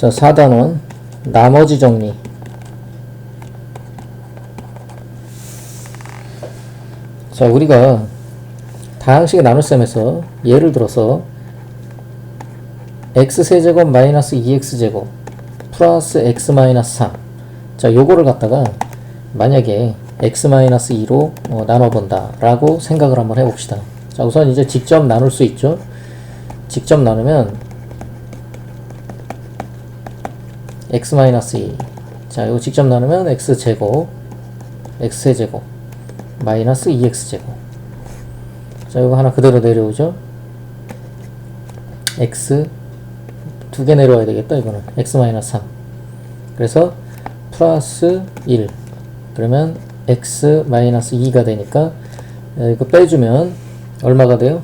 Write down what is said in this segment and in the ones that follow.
자, 4단원 나머지 정리. 자, 우리가 다항식의 나눗셈에서 예를 들어서 x세제곱 마이너스 2x제곱 플러스 x 마이너스 3. 자, 요거를 갖다가 만약에 x 마이너스 2로 나눠본다 라고 생각을 한번 해봅시다. 자, 우선 이제 직접 나눌 수 있죠. 직접 나누면 x 마이너스 2. 자, 이거 직접 나누면 x제곱 x세제곱 마이너스 2x제곱. 자, 이거 하나 그대로 내려오죠. x 두 개 내려와야 되겠다. 이거는 x 마이너스 3. 그래서 플러스 1. 그러면 x 마이너스 2가 되니까 이거 빼주면 얼마가 돼요?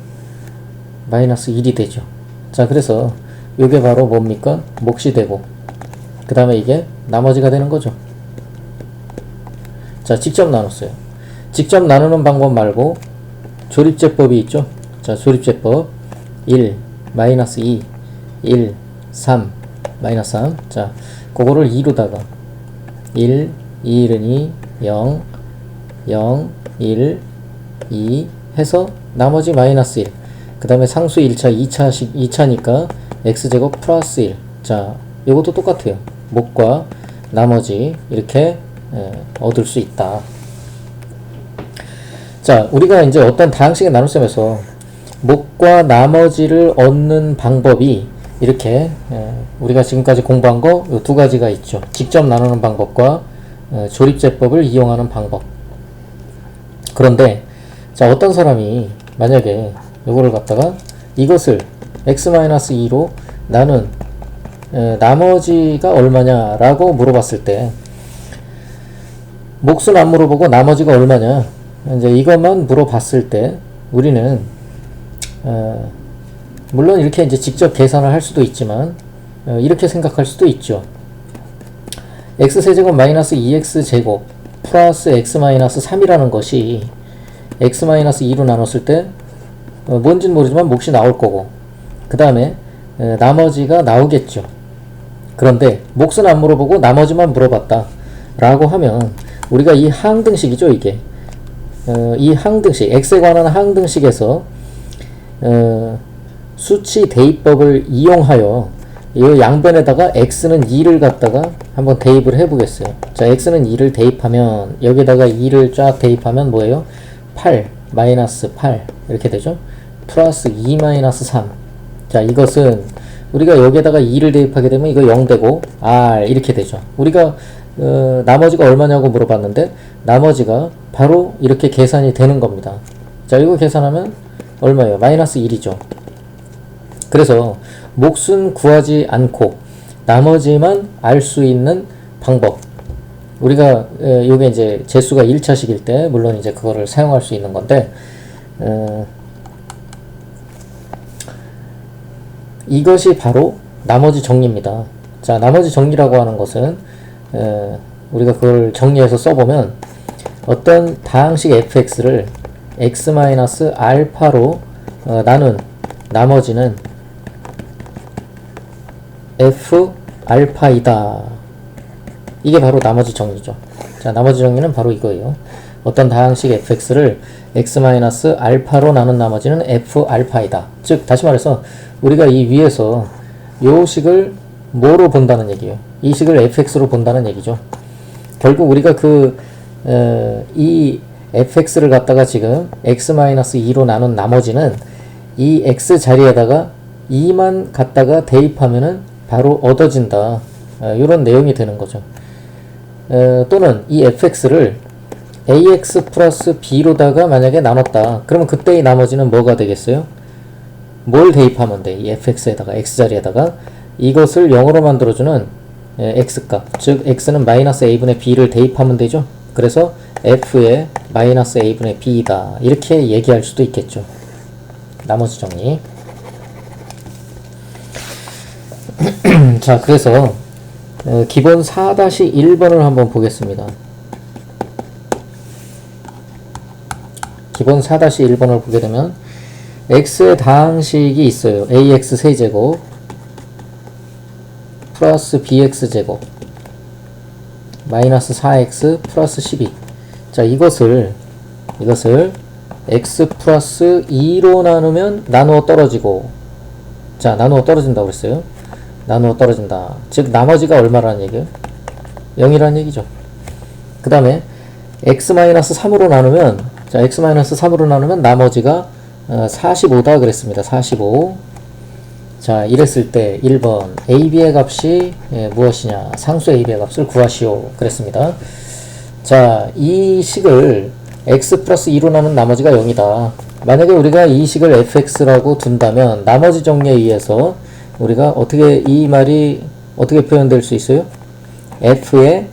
마이너스 1이 되죠. 자, 그래서 이게 바로 뭡니까? 몫이 되고 그 다음에 이게 나머지가 되는 거죠. 자, 직접 나눴어요. 직접 나누는 방법 말고 조립제법이 있죠. 자, 조립제법 1 마이너스 2 1 3 마이너스 3. 자, 그거를 2로다가 1 2 1은 2 0 0 1 2 해서 나머지 마이너스 1. 그 다음에 상수 1차 2차니까 x제곱 플러스 1. 자, 이것도 똑같아요. 몫과 나머지 이렇게 얻을 수 있다. 자, 우리가 이제 어떤 다항식의 나눗셈에서 몫과 나머지를 얻는 방법이 이렇게 우리가 지금까지 공부한 거 요 두 가지가 있죠. 직접 나누는 방법과 조립제법을 이용하는 방법. 그런데 자, 어떤 사람이 만약에 요거를 갖다가 이것을 x-2로 나눈 나머지가 얼마냐 라고 물어봤을 때 몫은 안 물어보고 나머지가 얼마냐 이제 이것만 물어봤을 때 우리는 물론 이렇게 이제 직접 계산을 할 수도 있지만 이렇게 생각할 수도 있죠. x세제곱 마이너스 2x제곱 플러스 x 마이너스 3이라는 것이 x 마이너스 2로 나눴을 때 뭔진 모르지만 몫이 나올 거고 그 다음에 나머지가 나오겠죠. 그런데 몫은 안 물어보고 나머지만 물어봤다 라고 하면 우리가 이 항등식이죠. 이게 이 항등식 x에 관한 항등식에서 수치 대입법을 이용하여 이 양변에다가 x는 2를 갖다가 한번 대입을 해 보겠어요. 자, x는 2를 대입하면 여기다가 2를 쫙 대입하면 뭐예요? 8 마이너스 8 이렇게 되죠. 플러스 2 마이너스 3. 자, 이것은 우리가 여기에다가 2를 대입하게 되면 이거 0 되고 r 이렇게 되죠. 우리가 나머지가 얼마냐고 물어봤는데 나머지가 바로 이렇게 계산이 되는 겁니다. 자, 이거 계산하면 얼마예요? 마이너스 1이죠. 그래서 몫은 구하지 않고 나머지만 알 수 있는 방법. 우리가 요게 이제 재수가 1차식일 때 물론 이제 그거를 사용할 수 있는 건데 이것이 바로 나머지 정리입니다. 자, 나머지 정리라고 하는 것은 우리가 그걸 정리해서 써보면 어떤 다항식 fx를 x-알파로 나눈 나머지는 f 알파이다. 이게 바로 나머지 정리죠. 자, 나머지 정리는 바로 이거예요. 어떤 다항식 fx를 x-알파로 나눈 나머지는 f 알파이다. 즉 다시 말해서 우리가 이 위에서 요 식을 뭐로 본다는 얘기예요. 이 식을 fx로 본다는 얘기죠. 결국 우리가 이 fx를 갖다가 지금 x-2로 나눈 나머지는 이 x 자리에다가 2만 갖다가 대입하면은 바로 얻어진다. 이런 내용이 되는 거죠. 또는 이 fx를 ax 플러스 b로다가 만약에 나눴다. 그러면 그때의 나머지는 뭐가 되겠어요? 뭘 대입하면 돼? 이 fx에다가 x 자리에다가 이것을 0으로 만들어주는 x값, 즉 x는 마이너스 a분의 b를 대입하면 되죠. 그래서 f의 마이너스 a분의 b이다. 이렇게 얘기할 수도 있겠죠. 나머지 정리. 자, 그래서 기본 4-1번을 한번 보겠습니다. 기본 4-1번을 보게 되면 x의 다항식이 있어요. ax 세제곱 플러스 bx제곱 마이너스 4x 플러스 12. 자, 이것을 x 플러스 2로 나누면 나누어 떨어지고, 자, 나누어 떨어진다고 그랬어요. 나누어 떨어진다. 즉 나머지가 얼마라는 얘기예요? 0이라는 얘기죠. 그 다음에 x-3으로 나누면, 자, x-3으로 나누면 나머지가 45다 그랬습니다. 45. 자, 이랬을 때 1번 ab의 값이 무엇이냐? 상수 ab의 값을 구하시오 그랬습니다. 자, 이 식을 x 플러스 2로 나눈 나머지가 0이다. 만약에 우리가 이 식을 fx라고 둔다면 나머지 정리에 의해서 우리가 어떻게, 이 말이 어떻게 표현될 수 있어요? f에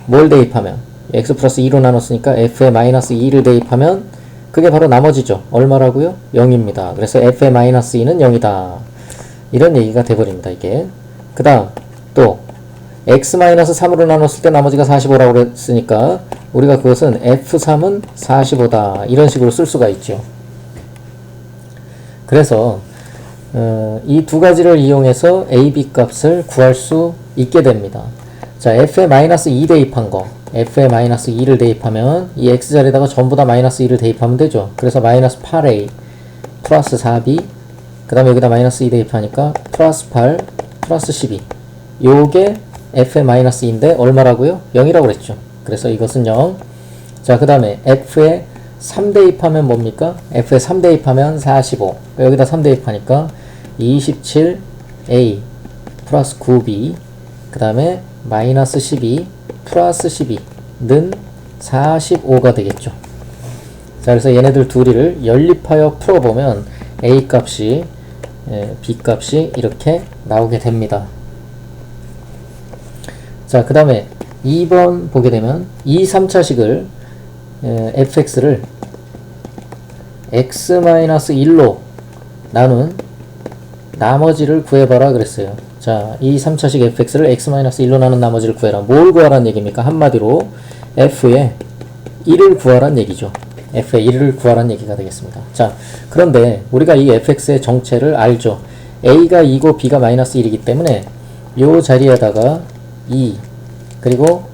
뭘 대입하면, x 플러스 2로 나눴으니까 f에 마이너스 2를 대입하면 그게 바로 나머지죠. 얼마라고요? 0입니다. 그래서 f의 마이너스 2는 0이다. 이런 얘기가 돼버립니다, 이게. 그 다음, 또, x-3으로 나눴을 때 나머지가 45라고 그랬으니까, 우리가 그것은 f3은 45다. 이런 식으로 쓸 수가 있죠. 그래서, 이 두 가지를 이용해서 ab 값을 구할 수 있게 됩니다. 자, f에 마이너스 2 대입한 거, f에 마이너스 2를 대입하면, 이 x자리에다가 전부 다 마이너스 2를 대입하면 되죠. 그래서 마이너스 8a 플러스 4b, 그 다음에 여기다 마이너스 2 대입하니까 플러스 8 플러스 12. 요게 f의 마이너스 2인데 얼마라고요? 0이라고 그랬죠. 그래서 이것은 0. 자, 그 다음에 f에 3 대입하면 뭡니까? f에 3 대입하면 45. 여기다 3 대입하니까 27a 플러스 9b, 그 다음에 마이너스 12 플러스 12는 45가 되겠죠. 자, 그래서 얘네들 둘이를 연립하여 풀어보면 a 값이 b 값이 이렇게 나오게 됩니다. 자, 그 다음에 2번 보게 되면 2, 3차식을 fx를 x-1로 나눈 나머지를 구해봐라 그랬어요. 자, 2, 3차식 fx를 x-1로 나눈 나머지를 구해라. 뭘 구하라는 얘기입니까? 한마디로 f의 1을 구하라는 얘기죠. f의 1을 구하라는 얘기가 되겠습니다. 자, 그런데 우리가 이 fx의 정체를 알죠. a가 2고 b가 마이너스 1이기 때문에 요 자리에다가 2 그리고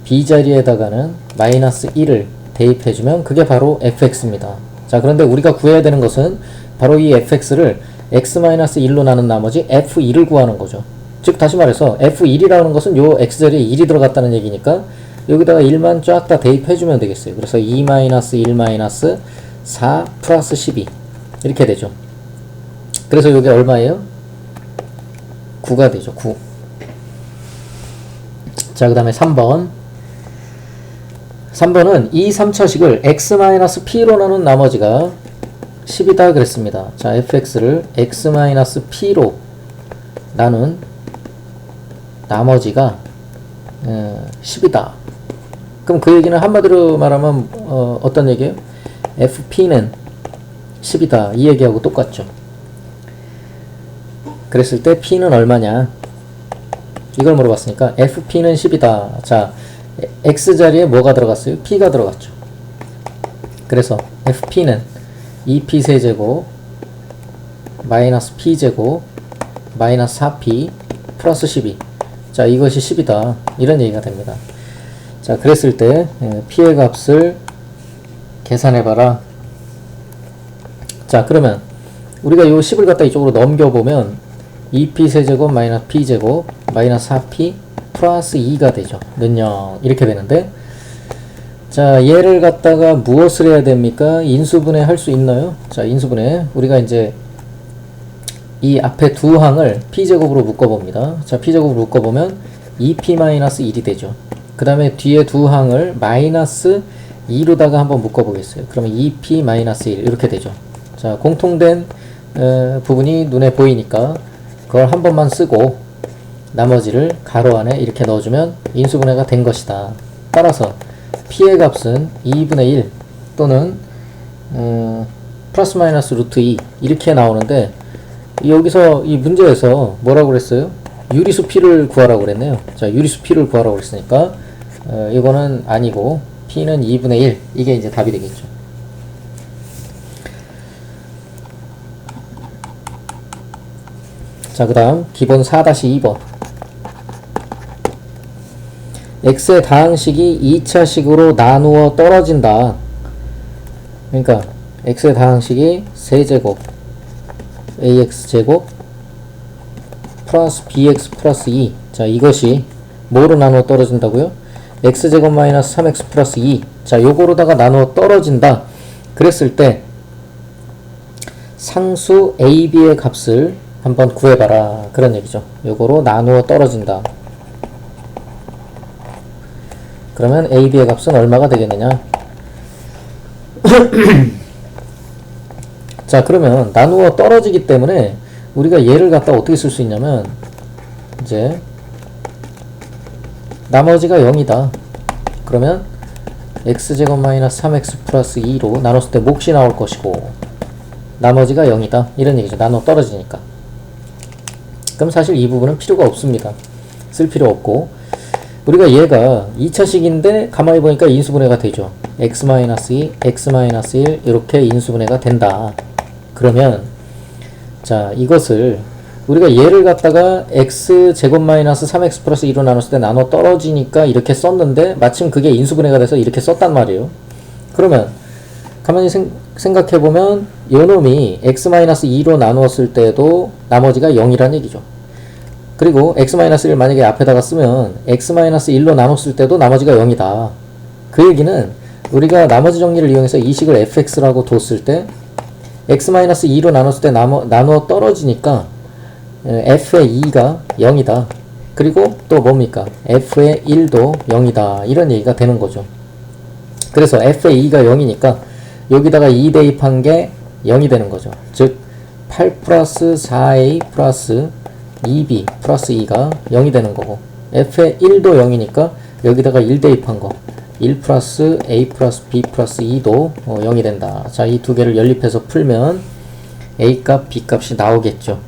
b 자리에다가는 마이너스 1을 대입해주면 그게 바로 fx입니다. 자, 그런데 우리가 구해야 되는 것은 바로 이 fx를 x-1로 나눈 나머지 f1을 구하는 거죠. 즉 다시 말해서 f1이라는 것은 요 x자리에 1이 들어갔다는 얘기니까 여기다가 1만 쫙 다 대입해주면 되겠어요. 그래서 2-1-4 플러스 12 이렇게 되죠. 그래서 이게 얼마예요? 9가 되죠. 9. 자, 그 다음에 3번. 3번은 이 3차식을 x-p로 나눈 나머지가 10이다 그랬습니다. 자, fx를 x-p로 나눈 나머지가 10이다. 그럼 그 얘기는 한마디로 말하면 어떤 얘기예요? fp는 10이다. 이 얘기하고 똑같죠. 그랬을 때 p는 얼마냐? 이걸 물어봤으니까 fp는 10이다. 자, x자리에 뭐가 들어갔어요? p가 들어갔죠. 그래서 fp는 2p 세제곱 마이너스 p제곱 마이너스 4p 플러스 12. 자, 이것이 10이다. 이런 얘기가 됩니다. 자, 그랬을 때 p의 값을 계산해봐라. 자, 그러면 우리가 이 10을 갖다 이쪽으로 넘겨보면 2p 세제곱 마이너스 p제곱 마이너스 4p 플러스 2가 되죠. 는 0 이렇게 되는데, 자, 얘를 갖다가 무엇을 해야 됩니까? 인수분해 할 수 있나요? 자, 인수분해 우리가 이제 이 앞에 두 항을 p제곱으로 묶어봅니다. 자, p제곱으로 묶어보면 2p-1이 되죠. 그 다음에 뒤에 두 항을 마이너스 2로다가 한번 묶어보겠어요. 그러면 2p-1 이렇게 되죠. 자, 공통된 부분이 눈에 보이니까 그걸 한 번만 쓰고 나머지를 가로 안에 이렇게 넣어주면 인수분해가 된 것이다. 따라서 p의 값은 2분의 1 또는 플러스 마이너스 루트 2 이렇게 나오는데, 여기서 이 문제에서 뭐라고 그랬어요? 유리수 p를 구하라고 그랬네요. 자, 유리수 p를 구하라고 그랬으니까 이거는 아니고 p는 2분의 1 이게 이제 답이 되겠죠. 자, 그 다음 기본 4-2번 x의 다항식이 2차식으로 나누어 떨어진다. 그러니까 x의 다항식이 세제곱 ax제곱 플러스 bx 플러스 2. 자, 이것이 뭐로 나누어 떨어진다고요? x제곱 마이너스 3x 플러스 2. 자, 요거로다가 나누어 떨어진다. 그랬을 때 상수 a, b의 값을 한번 구해봐라. 그런 얘기죠. 요거로 나누어 떨어진다. 그러면 a, b의 값은 얼마가 되겠느냐? 자, 그러면 나누어 떨어지기 때문에 우리가 얘를 갖다 어떻게 쓸 수 있냐면, 이제 나머지가 0이다. 그러면 x제곱 마이너스 3x 플러스 2로 나눴을 때 몫이 나올 것이고 나머지가 0이다. 이런 얘기죠. 나눠 떨어지니까. 그럼 사실 이 부분은 필요가 없습니다. 쓸 필요 없고, 우리가 얘가 2차식인데 가만히 보니까 인수분해가 되죠. x-2, x-1 이렇게 인수분해가 된다. 그러면 자, 이것을 우리가 얘를 갖다가 x제곱 마이너스 3x 플러스 2로 나눴을 때 나눠 떨어지니까 이렇게 썼는데 마침 그게 인수분해가 돼서 이렇게 썼단 말이에요. 그러면 가만히 생각해보면 요놈이 x-2로 나누었을 때도 나머지가 0이란 얘기죠. 그리고 x-1 만약에 앞에다가 쓰면 x-1로 나눴을 때도 나머지가 0이다. 그 얘기는 우리가 나머지 정리를 이용해서 이 식을 fx라고 뒀을 때 x-2로 나눴을 때 나누어 떨어지니까 f의 2가 0이다. 그리고 또 뭡니까? f의 1도 0이다. 이런 얘기가 되는 거죠. 그래서 f의 2가 0이니까 여기다가 2 대입한 게 0이 되는 거죠. 즉 8 플러스 4a 플러스 2b 플러스 2가 0이 되는 거고, f의 1도 0이니까 여기다가 1 대입한 거 1 플러스 a 플러스 b 플러스 2도 0이 된다. 자, 이 두 개를 연립해서 풀면 a 값, b 값이 나오겠죠.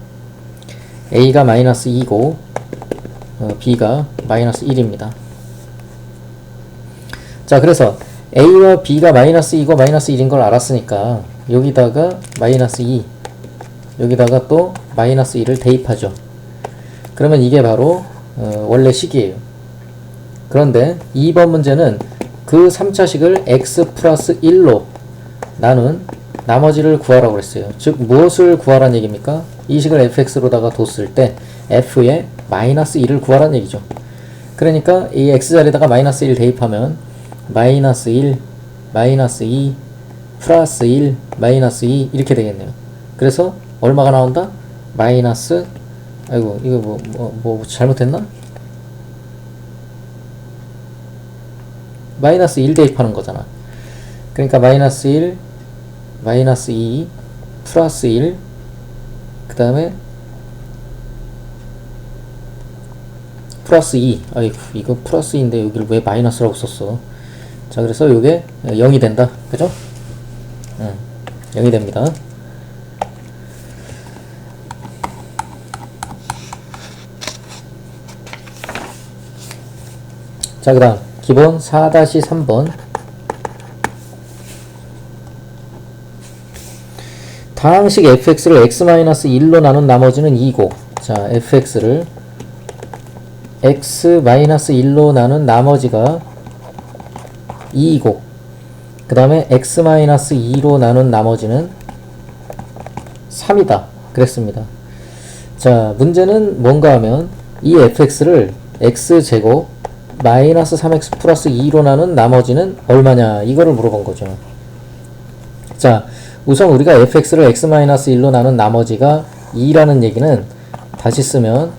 a가 마이너스 2고 b가 마이너스 1입니다. 자, 그래서 a와 b가 마이너스 2고 마이너스 1인 걸 알았으니까 여기다가 마이너스 2, 여기다가 또 마이너스 1을 대입하죠. 그러면 이게 바로 원래 식이에요. 그런데 2번 문제는 그 3차식을 x 플러스 1로 나눈 나머지를 구하라고 그랬어요. 즉 무엇을 구하라는 얘기입니까? 이 식을 fx로다가 뒀을 때 f의 마이너스 1을 구하라는 얘기죠. 그러니까 이 x자리에다가 마이너스 1 대입하면 마이너스 1, 마이너스 2, 플러스 1, 마이너스 2 이렇게 되겠네요. 그래서 얼마가 나온다? 마이너스, 아이고 이거 뭐 잘못했나? 마이너스 1 대입하는 거잖아. 그러니까 마이너스 1, 마이너스 2, 플러스 1, 그 다음에 플러스 2. 아이고 이거 플러스 2인데 여기를 왜 마이너스라고 썼어? 자, 그래서 요게 0이 된다. 그죠? 0이 됩니다. 자, 그 다음 기본 4-3번 다항식 fx를 x-1로 나눈 나머지는 2고, 자, fx를 x-1로 나눈 나머지가 2이고, 그 다음에 x-2로 나눈 나머지는 3이다. 그랬습니다. 자, 문제는 뭔가 하면 이 fx를 x제곱 마이너스 3x 플러스 2로 나눈 나머지는 얼마냐, 이거를 물어본 거죠. 자, 우선 우리가 fx를 x-1로 나눈 나머지가 2라는 얘기는 다시 쓰면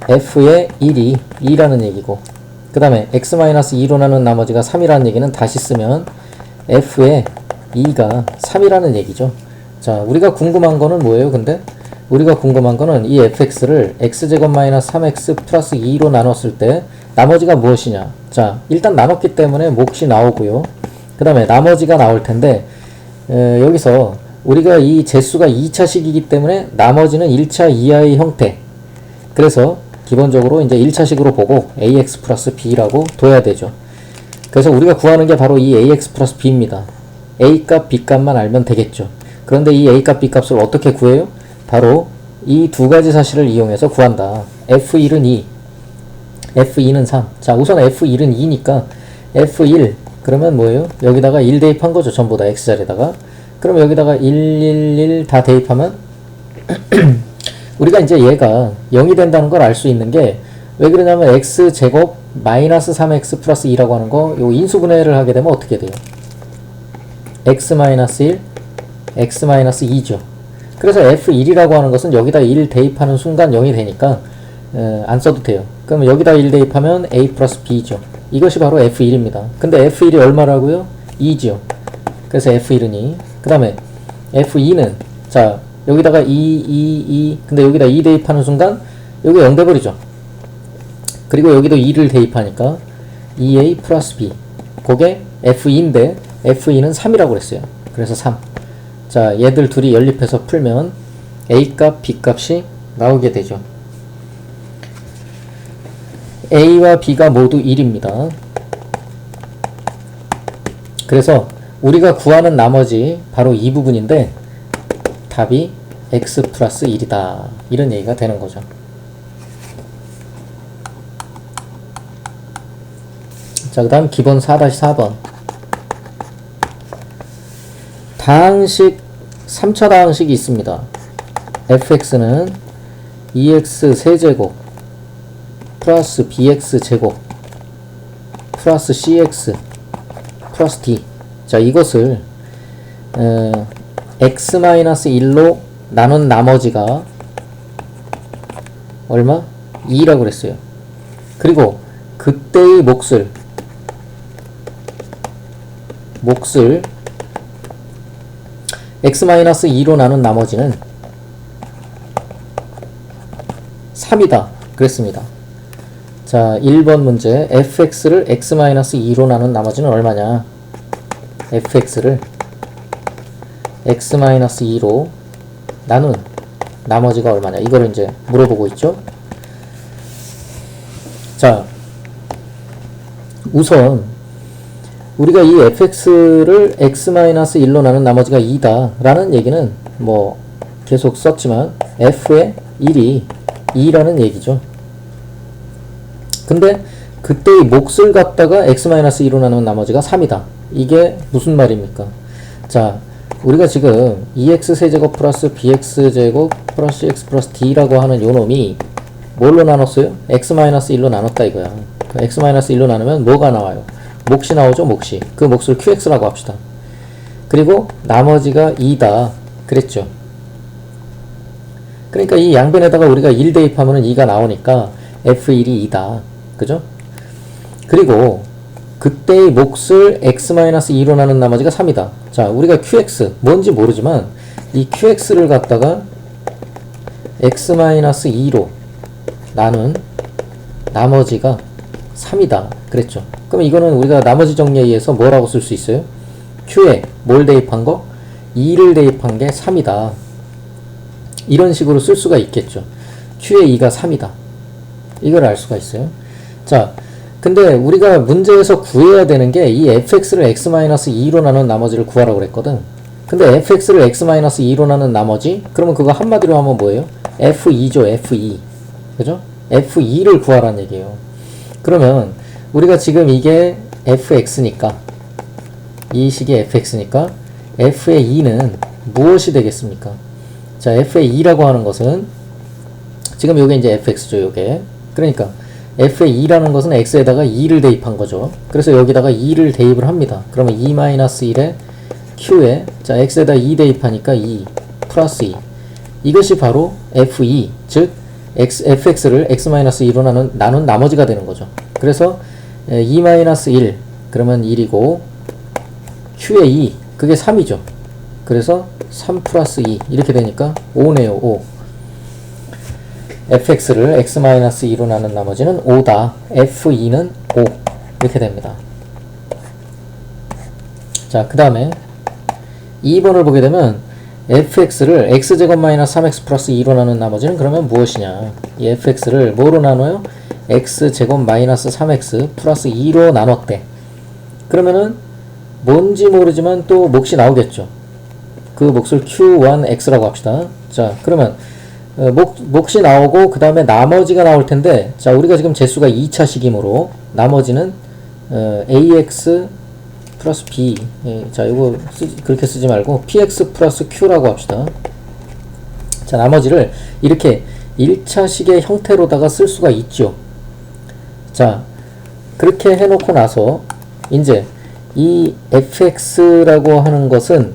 f의 1이 2라는 얘기고, 그 다음에 x-2로 나눈 나머지가 3이라는 얘기는 다시 쓰면 f의 2가 3이라는 얘기죠. 자, 우리가 궁금한 거는 뭐예요? 근데 우리가 궁금한 거는 이 fx를 x제곱 마이너스 3x 플러스 2로 나눴을 때 나머지가 무엇이냐. 자, 일단 나눴기 때문에 몫이 나오고요. 그 다음에 나머지가 나올 텐데 여기서 우리가 이 재수가 2차식이기 때문에 나머지는 1차 이하의 형태. 그래서 기본적으로 이제 1차식으로 보고 ax 플러스 b라고 둬야 되죠. 그래서 우리가 구하는 게 바로 이 ax 플러스 b입니다. a 값, b 값만 알면 되겠죠. 그런데 이 a 값, b 값을 어떻게 구해요? 바로 이 두 가지 사실을 이용해서 구한다. f1은 2, F2는 3. 자, 우선 F1은 2니까 F1 그러면 뭐예요? 여기다가 1 대입한 거죠. 전부 다 X자리에다가. 그럼 여기다가 111 다 대입하면 우리가 이제 얘가 0이 된다는 걸 알 수 있는 게 왜 그러냐면 X제곱 마이너스 3X 플러스 2라고 하는 거 요 인수분해를 하게 되면 어떻게 돼요? X 마이너스 1, X 마이너스 2죠. 그래서 F1이라고 하는 것은 여기다 1 대입하는 순간 0이 되니까 안 써도 돼요. 그럼 여기다 1 대입하면 A 플러스 B죠. 이것이 바로 F1입니다. 근데 F1이 얼마라고요? 2죠. 그래서 F1은 2. 그 다음에 F2는 자 여기다가 2 근데 여기다 2 대입하는 순간 여기 0 돼버리죠. 그리고 여기도 2를 대입하니까 2A 플러스 B 그게 F2인데 F2는 3이라고 그랬어요. 그래서 3. 자 얘들 둘이 연립해서 풀면 A값 B값이 나오게 되죠. A와 B가 모두 1입니다. 그래서 우리가 구하는 나머지 바로 이 부분인데 답이 X 플러스 1이다. 이런 얘기가 되는 거죠. 자, 그 다음 기본 4-4번. 다항식, 3차 다항식이 있습니다. fx는 2x 세제곱 플러스 bx 제곱 플러스 cx 플러스 d. 자, 이것을 x-1로 나눈 나머지가 얼마? 2라고 그랬어요. 그리고 그때의 몫을 x-2로 나눈 나머지는 3이다 그랬습니다. 자, 1번 문제 fx를 x-2로 나눈 나머지는 얼마냐? fx를 x-2로 나눈 나머지가 얼마냐? 이거를 이제 물어보고 있죠. 자, 우선 우리가 이 fx를 x-1로 나눈 나머지가 2다 라는 얘기는 뭐 계속 썼지만 f의 1이 2라는 얘기죠. 근데 그때의 몫을 갖다가 x-2로 나눈 나머지가 3이다. 이게 무슨 말입니까? 자, 우리가 지금 2x 세제곱 플러스 bx제곱 플러스 cx 플러스 d라고 하는 요 놈이 뭘로 나눴어요? x-1로 나눴다 이거야. x-1로 나누면 뭐가 나와요? 몫이 나오죠, 몫이. 그 몫을 qx라고 합시다. 그리고 나머지가 2다 그랬죠. 그러니까 이 양변에다가 우리가 1 대입하면 2가 나오니까 f1이 2다. 그죠? 그리고 그때의 몫을 x-2로 나눈 나머지가 3이다. 자, 우리가 qx 뭔지 모르지만 이 qx를 갖다가 x-2로 나눈 나머지가 3이다 그랬죠. 그럼 이거는 우리가 나머지 정리에 의해서 뭐라고 쓸 수 있어요? q에 뭘 대입한 거? 2를 대입한 게 3이다. 이런 식으로 쓸 수가 있겠죠. q에 2가 3이다. 이걸 알 수가 있어요. 자, 근데 우리가 문제에서 구해야 되는 게 이 fx를 x-2로 나눈 나머지를 구하라고 그랬거든. 근데 fx를 x-2로 나눈 나머지? 그러면 그거 한마디로 하면 뭐예요? f2죠, f2. 그죠? f2를 구하라는 얘기예요. 그러면 우리가 지금 이게 fx니까 이 식이 fx니까 f의 2는 무엇이 되겠습니까? 자, f의 2라고 하는 것은 지금 요게 이제 fx죠, 요게. 그러니까 f의 2라는 것은 x에다가 2를 대입한 거죠. 그래서 여기다가 2를 대입을 합니다. 그러면 2-1에 q에 자, x에다 2 대입하니까 2 플러스 2. 이것이 바로 f2, 즉 fx를 x-2로 나눈 나머지가 되는 거죠. 그래서 2-1 그러면 1이고 q의 2 그게 3이죠. 그래서 3 플러스 2 이렇게 되니까 5네요. 5. fx를 x-2로 나눈 나머지는 5다. f2는 5 이렇게 됩니다. 자, 그 다음에 2번을 보게 되면 fx를 x제곱 마이너스 3x 플러스 2로 나눈 나머지는 그러면 무엇이냐? 이 fx를 뭐로 나눠요? x제곱 마이너스 3x 플러스 2로 나눴대. 그러면은 뭔지 모르지만 또 몫이 나오겠죠. 그 몫을 q1x라고 합시다. 자, 그러면 몫이 나오고 그 다음에 나머지가 나올 텐데, 자 우리가 지금 재수가 2차식이므로 나머지는 ax 플러스 b, 자 이거 그렇게 쓰지 말고 px 플러스 q라고 합시다. 자 나머지를 이렇게 1차식의 형태로다가 쓸 수가 있죠. 자 그렇게 해놓고 나서 이제 이 fx라고 하는 것은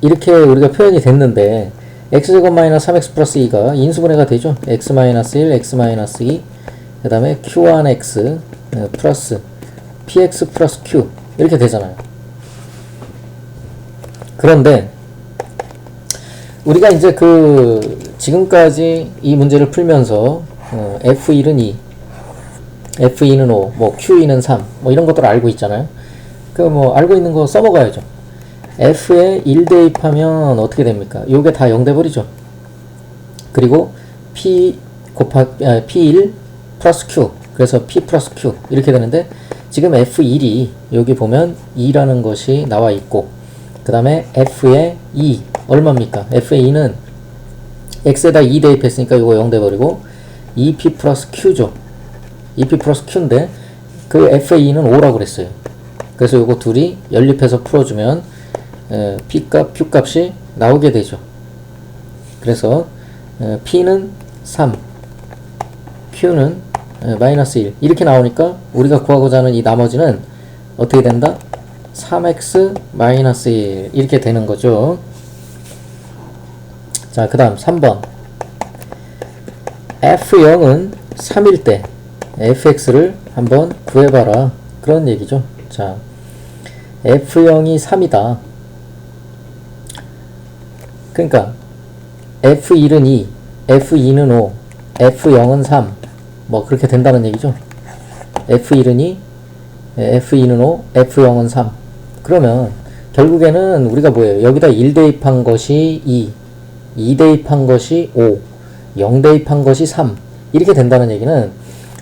이렇게 우리가 표현이 됐는데, x제곱 마이너스 3x 플러스 2가 인수분해가 되죠. x 마이너스 1, x 마이너스 2, 그 다음에 q1x 플러스 px 플러스 q 이렇게 되잖아요. 그런데 우리가 이제 지금까지 이 문제를 풀면서 f1은 2, f2는 5, 뭐 q2는 3, 뭐 이런 것들을 알고 있잖아요. 알고 있는 거 써먹어야죠. f에 1 대입하면 어떻게 됩니까? 요게 다 0 돼버리죠. 그리고 p1 플러스 q, 그래서 p 플러스 q 이렇게 되는데, 지금 f1이 여기 보면 2라는 것이 나와 있고, 그 다음에 f의 2 얼마입니까? f의 2는 x에다 2 대입했으니까 이거 0 돼버리고 2p 플러스 q죠. 2p 플러스 q인데 그 f의 2는 5라고 그랬어요. 그래서 요거 둘이 연립해서 풀어주면 p 값, q 값이 나오게 되죠. 그래서 p는 3, q는 마이너스 1 이렇게 나오니까 우리가 구하고자 하는 이 나머지는 어떻게 된다? 3x 마이너스 1 이렇게 되는 거죠. 자, 그 다음 3번 f0은 3일 때 fx를 한번 구해봐라, 그런 얘기죠. 자, f0이 3이다. 그러니까 f1은 2, f2는 5, f0은 3, 뭐 그렇게 된다는 얘기죠. f1은 2, f2는 5, f0은 3. 그러면 결국에는 우리가 뭐예요? 여기다 1 대입한 것이 2, 2 대입한 것이 5, 0 대입한 것이 3 이렇게 된다는 얘기는,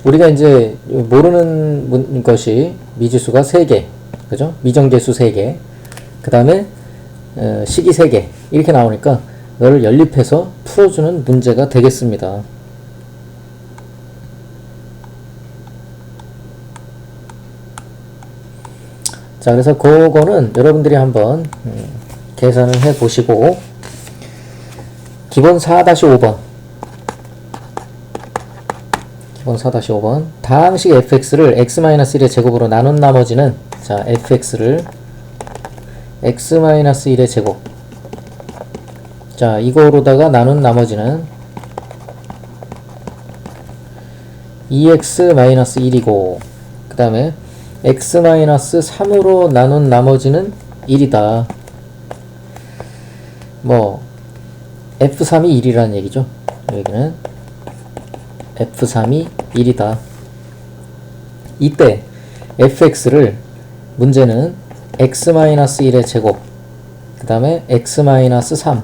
우리가 이제 모르는 것이 미지수가 3개, 그죠? 미정계수 3개, 그 다음에 식이 3개 이렇게 나오니까 너를 연립해서 풀어주는 문제가 되겠습니다. 자, 그래서 그거는 여러분들이 한번 계산을 해 보시고, 기본 4-5번 기본 4-5번 다항식 fx를 x-1의 제곱으로 나눈 나머지는, 자 fx를 x-1의 제곱, 자 이거로다가 나눈 나머지는 2x-1이고, 그 다음에 x-3으로 나눈 나머지는 1이다. 뭐 f3이 1이라는 얘기죠. 여기는 f3이 1이다. 이때 fx를, 문제는 x-1의 제곱, 그 다음에 x-3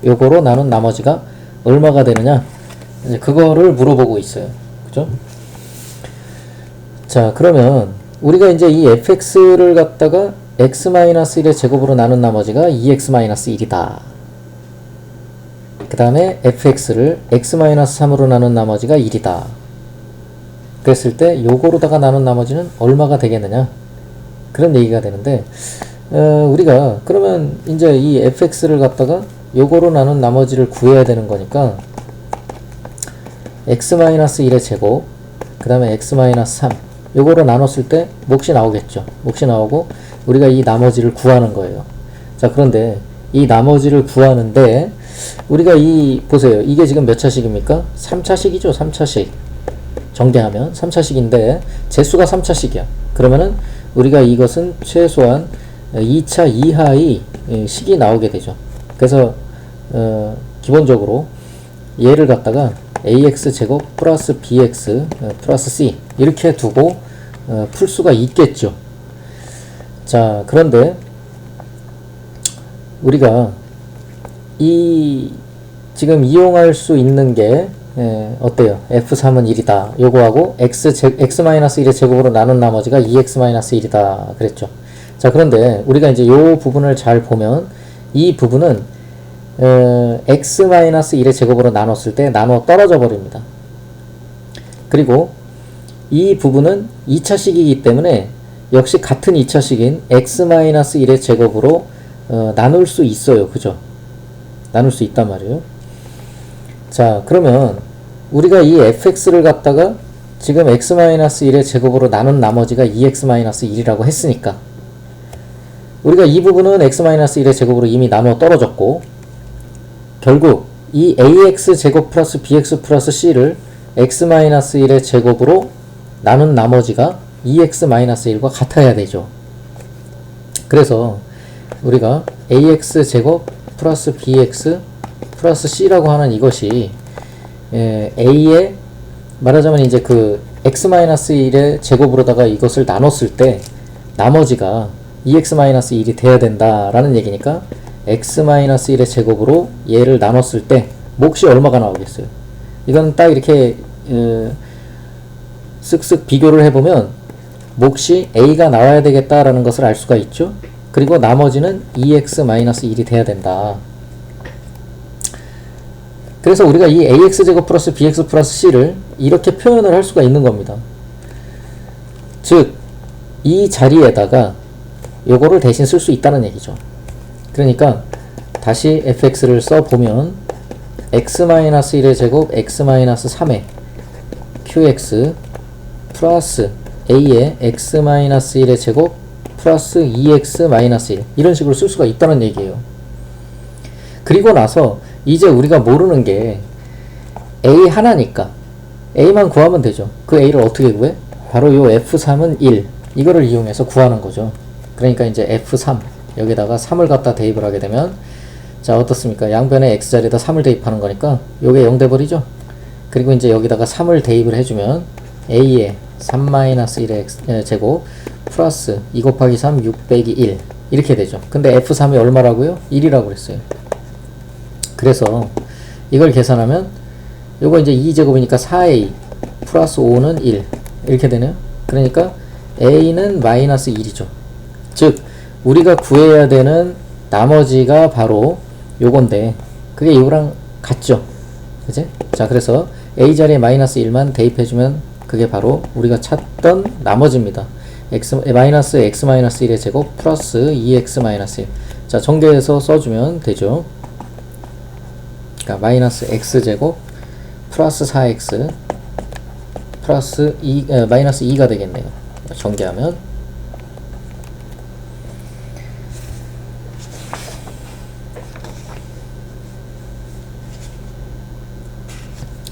요거로 나눈 나머지가 얼마가 되느냐, 이제 그거를 물어보고 있어요. 그죠? 자, 그러면 우리가 이제 이 fx를 갖다가 x-1의 제곱으로 나눈 나머지가 2x-1이다. 그 다음에 fx를 x-3으로 나눈 나머지가 1이다. 그랬을 때 요거로다가 나눈 나머지는 얼마가 되겠느냐, 그런 얘기가 되는데, 우리가 그러면 이제 이 fx를 갖다가 요거로 나눈 나머지를 구해야 되는 거니까, x-1의 제곱, 그 다음에 x-3 요거로 나눴을 때 몫이 나오겠죠. 몫이 나오고 우리가 이 나머지를 구하는 거예요. 자, 그런데 이 나머지를 구하는데 우리가 보세요. 이게 지금 몇 차식입니까? 3차식이죠. 3차식. 정리하면 3차식인데 재수가 3차식이야. 그러면은 우리가 이것은 최소한 2차 이하의 식이 나오게 되죠. 그래서 기본적으로 얘를 갖다가 ax 제곱 플러스 bx 플러스 c 이렇게 두고 풀 수가 있겠죠. 자, 그런데 우리가 지금 이용할 수 있는 게 어때요? f3은 1이다. 요거하고 x-1의 제곱으로 나눈 나머지가 2x-1이다. 그랬죠. 자, 그런데 우리가 이제 요 부분을 잘 보면 이 부분은 x-1의 제곱으로 나눴을 때 나눠 떨어져 버립니다. 그리고 이 부분은 2차식이기 때문에 역시 같은 2차식인 x-1의 제곱으로 나눌 수 있어요. 그죠? 나눌 수 있단 말이에요. 자, 그러면 우리가 이 fx를 갖다가 지금 x-1의 제곱으로 나눈 나머지가 2x-1이라고 했으니까 우리가 이 부분은 x-1의 제곱으로 이미 나누어 떨어졌고 결국 이 ax 제곱 플러스 bx 플러스 c를 x-1의 제곱으로 나눈 나머지가 2x-1과 같아야 되죠. 그래서 우리가 ax 제곱 플러스 bx 플러스 c라고 하는 이것이 a의 말하자면 이제 그 x-1의 제곱으로다가 이것을 나눴을 때 나머지가 2x-1이 돼야 된다라는 얘기니까 x-1의 제곱으로 얘를 나눴을 때 몫이 얼마가 나오겠어요? 이건 딱 이렇게 쓱쓱 비교를 해보면 몫이 a가 나와야 되겠다라는 것을 알 수가 있죠. 그리고 나머지는 2x-1이 돼야 된다. 그래서 우리가 이 ax제곱 플러스 bx 플러스 c를 이렇게 표현을 할 수가 있는 겁니다. 즉, 이 자리에다가 요거를 대신 쓸 수 있다는 얘기죠. 그러니까 다시 fx를 써보면 x-1의 제곱 x-3의 qx 플러스 a의 x-1의 제곱 플러스 2x-1 이런 식으로 쓸 수가 있다는 얘기예요. 그리고 나서 이제 우리가 모르는 게 a 하나니까 a만 구하면 되죠. 그 a를 어떻게 구해? 바로 요 f3은 1 이거를 이용해서 구하는 거죠. 그러니까 이제 f3 여기다가 3을 갖다 대입을 하게 되면 자 어떻습니까? 양변에 x자리에다 3을 대입하는 거니까 요게 0 돼버리죠. 그리고 이제 여기다가 3을 대입을 해주면 a의 3-1의 제곱 플러스 2 곱하기 3 6 빼기 1 이렇게 되죠. 근데 f3이 얼마라고요? 1이라고 그랬어요. 그래서 이걸 계산하면 요거 이제 2제곱이니까 4a 플러스 5는 1 이렇게 되네요. 그러니까 a는 마이너스 1이죠. 즉 우리가 구해야 되는 나머지가 바로 요건데 그게 이거랑 같죠. 그치? 자 그래서 a 자리에 마이너스 1만 대입해주면 그게 바로 우리가 찾던 나머지입니다. 마이너스 x-1의 제곱 플러스 2x-1 자 정계해서 써주면 되죠. 그러니까 마이너스 x제곱 플러스 4x 플러스 2, 마이너스 2가 되겠네요. 전개하면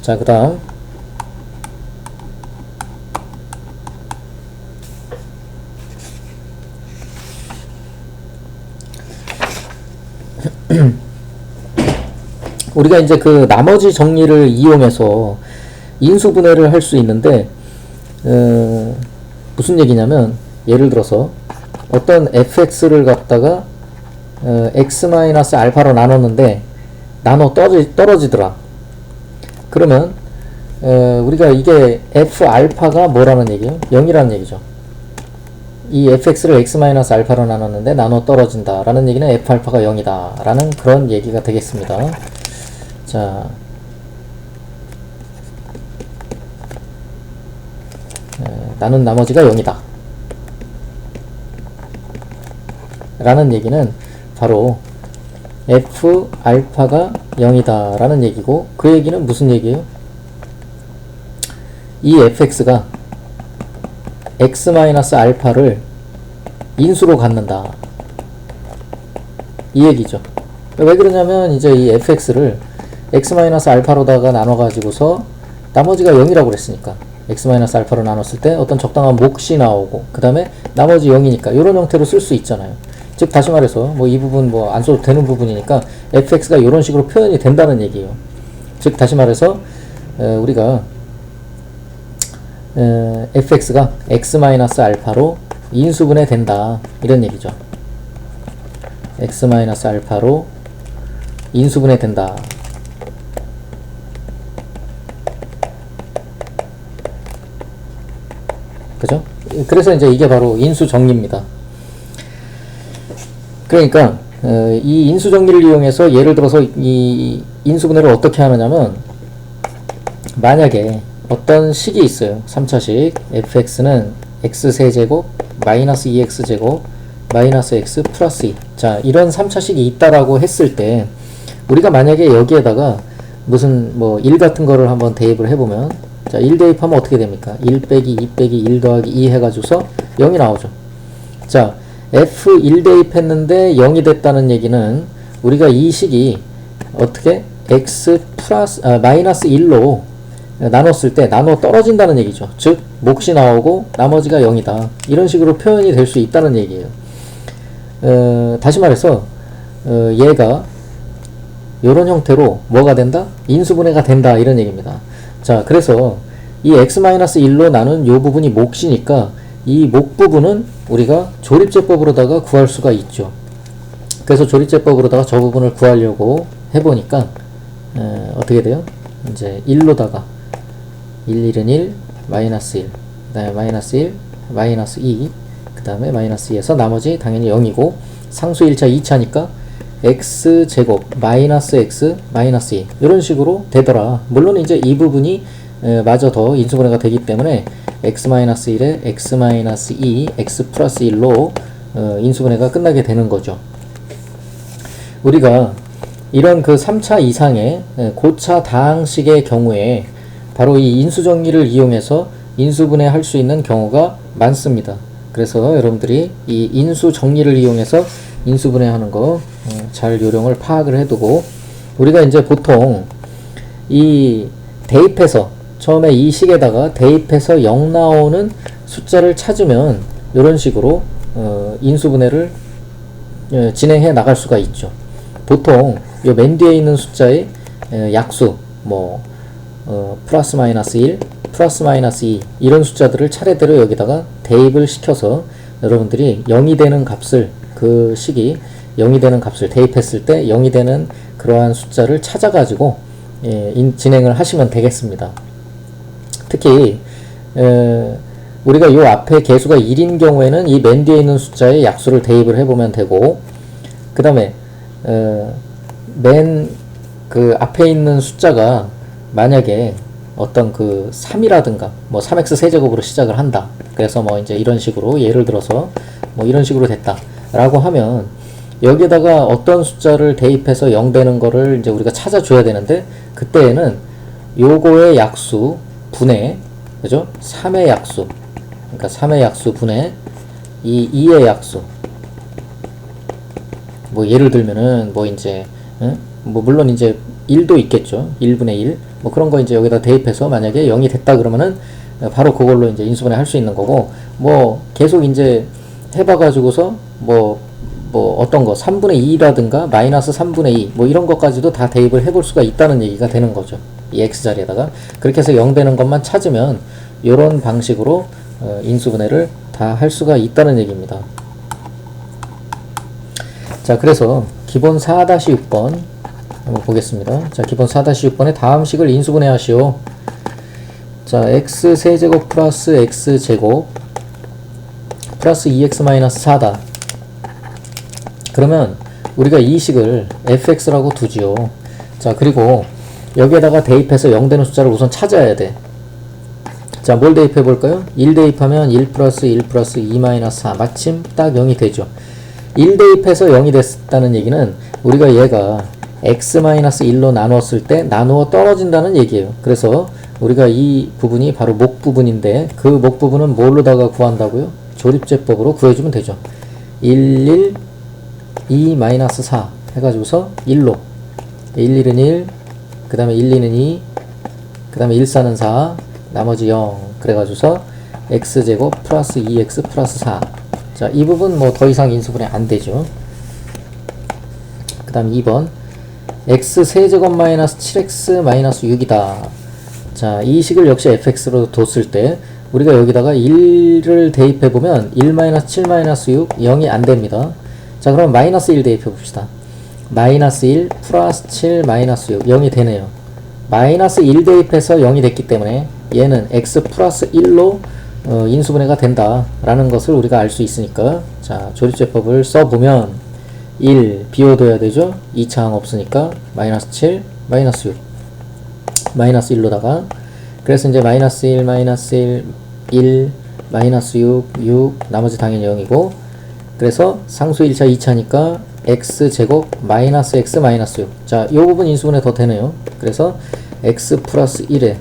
자 그 다음 우리가 이제 그 나머지 정리를 이용해서 인수분해를 할 수 있는데 무슨 얘기냐면 예를 들어서 어떤 fx를 갖다가 x-알파로 나눴는데 나눠 떨어지더라. 그러면 우리가 이게 f알파가 뭐라는 얘기예요? 0이라는 얘기죠. 이 fx를 x-알파로 나눴는데 나눠 떨어진다 라는 얘기는 f알파가 0이다 라는 그런 얘기가 되겠습니다. 자, 나눈 나머지가 0이다 라는 얘기는 바로 f알파가 0이다 라는 얘기고 그 얘기는 무슨 얘기예요? 이 fx가 x-알파를 인수로 갖는다 이 얘기죠. 왜 그러냐면 이제 이 fx를 x-알파로다가 나눠가지고서 나머지가 0이라고 그랬으니까 x-알파로 나눴을 때 어떤 적당한 몫이 나오고 그 다음에 나머지 0이니까 이런 형태로 쓸 수 있잖아요. 즉 다시 말해서 뭐 이 부분 뭐 안 써도 되는 부분이니까 fx가 이런 식으로 표현이 된다는 얘기예요. 즉 다시 말해서 우리가 fx가 x-알파로 인수분해 된다 이런 얘기죠. x-알파로 인수분해 된다. 그죠? 그래서 이제 이게 바로 인수정리입니다. 그러니까 이 인수정리를 이용해서 예를 들어서 이 인수분해를 어떻게 하느냐면, 만약에 어떤 식이 있어요. 3차식 fx는 x세제곱 마이너스 2x제곱 마이너스 x 플러스 2. 자, 이런 3차식이 있다라고 했을 때 우리가 만약에 여기에다가 무슨 뭐 1 같은 거를 한번 대입을 해보면, 자, 1 대입하면 어떻게 됩니까? 1 빼기 2 빼기 1 더하기 2 해가지고서 0이 나오죠. 자, f 1 대입했는데 0이 됐다는 얘기는 우리가 이 식이 어떻게 x 플러스 마이너스 1로 나눴을 때 나눠 떨어진다는 얘기죠. 즉 몫이 나오고 나머지가 0이다. 이런 식으로 표현이 될 수 있다는 얘기예요. 다시 말해서 얘가 이런 형태로 뭐가 된다? 인수분해가 된다. 이런 얘기입니다. 자, 그래서 이 x-1로 나눈 요 부분이 몫이니까 이 몫 부분은 우리가 조립제법으로다가 구할 수가 있죠. 그래서 조립제법으로다가 저 부분을 구하려고 해보니까 어떻게 돼요? 이제 1로다가 1, 1은 1, 마이너스 1, 그 다음에 마이너스 1, 마이너스 2, 그 다음에 마이너스 2에서 나머지 당연히 0이고, 상수 1차, 2차니까 x제곱 마이너스 x 마이너스 2 이런 식으로 되더라. 물론 이제 이 부분이 마저 더 인수분해가 되기 때문에 x-1에 x-2 x 플러스 1로 인수분해가 끝나게 되는 거죠. 우리가 이런 그 3차 이상의 고차 다항식의 경우에 바로 이 인수정리를 이용해서 인수분해 할 수 있는 경우가 많습니다. 그래서 여러분들이 이 인수정리를 이용해서 인수분해 하는 거 잘 요령을 파악을 해두고, 우리가 이제 보통 이 대입해서 처음에 이 식에다가 대입해서 0 나오는 숫자를 찾으면 이런 식으로 인수분해를 진행해 나갈 수가 있죠. 보통 요 맨 뒤에 있는 숫자의 약수 뭐 플러스 마이너스 1, 플러스 마이너스 2 이런 숫자들을 차례대로 여기다가 대입을 시켜서 여러분들이 0이 되는 값을, 그 식이 0이 되는 값을 대입했을 때 0이 되는 그러한 숫자를 찾아가지고 진행을 하시면 되겠습니다. 특히 우리가 요 앞에 개수가 1인 경우에는 이 맨 뒤에 있는 숫자의 약수를 대입을 해보면 되고, 그 다음에 맨 그 앞에 있는 숫자가 만약에 어떤 그 3이라든가 뭐 3x 세제곱으로 시작을 한다. 그래서 뭐 이제 이런 식으로 예를 들어서 뭐 이런 식으로 됐다 라고 하면 여기에다가 어떤 숫자를 대입해서 0 되는 거를 이제 우리가 찾아줘야 되는데, 그때에는 요거의 약수 분의, 그죠? 3의 약수, 그러니까 3의 약수 분의 이 2의 약수, 뭐 예를 들면은 뭐 이제 뭐 물론 이제 1도 있겠죠. 1분의 1 뭐 그런 거 이제 여기다 대입해서 만약에 0이 됐다 그러면은 바로 그걸로 이제 인수분해 할 수 있는 거고, 뭐 계속 이제 해봐 가지고서 뭐 어떤 거 3분의 2라든가 마이너스 3분의 2 뭐 이런 것까지도 다 대입을 해볼 수가 있다는 얘기가 되는 거죠. 이 x자리에다가 그렇게 해서 0 되는 것만 찾으면 이런 방식으로 인수분해를 다 할 수가 있다는 얘기입니다. 자, 그래서 기본 4-6번 한번 보겠습니다. 자, 기본 4-6번에 다음 식을 인수분해 하시오. 자, x세제곱 플러스 x제곱 플러스 2x 마이너스 4다. 그러면 우리가 이 식을 fx라고 두지요. 자, 그리고 여기에다가 대입해서 0 되는 숫자를 우선 찾아야 돼. 자, 뭘 대입해 볼까요? 1 대입하면 1 플러스 1 플러스 2 마이너스 4 마침 딱 0이 되죠. 1 대입해서 0이 됐다는 얘기는 우리가 얘가 x-1로 나눴을 때 나누어 떨어진다는 얘기예요. 그래서 우리가 이 부분이 바로 목 부분인데, 그 목 부분은 뭘로다가 구한다고요? 조립제법으로 구해주면 되죠. 1, 1, 2, 마이너스 4 해가지고서 1로 1, 1은 1, 그 다음에 1, 2는 2, 그 다음에 1, 4는 4, 나머지 0 그래가지고서 x제곱 플러스 2x 플러스 4. 자, 이 부분 뭐 더 이상 인수분해 안 되죠. 그 다음 2번 x 세제곱 마이너스 7x 마이너스 6이다. 자, 이 식을 역시 fx로 뒀을 때 우리가 여기다가 1을 대입해보면 1 마이너스 7 마이너스 6 0이 안 됩니다. 자, 그럼 마이너스 1 대입해 봅시다. 마이너스 1 플러스 7 마이너스 6 0이 되네요. 마이너스 1 대입해서 0이 됐기 때문에 얘는 x 플러스 1로 인수분해가 된다 라는 것을 우리가 알 수 있으니까, 자, 조립제법을 써보면 1 비워둬야 되죠. 2차항 없으니까 마이너스 7 마이너스 6 마이너스 1로다가 그래서 이제 마이너스 1 마이너스 1 마이너스 6 나머지 당연히 0이고 그래서 상수 1차 2차니까 x제곱 마이너스 x 마이너스 6 자, 요 부분 인수분해 더 되네요. 그래서 x 플러스 1에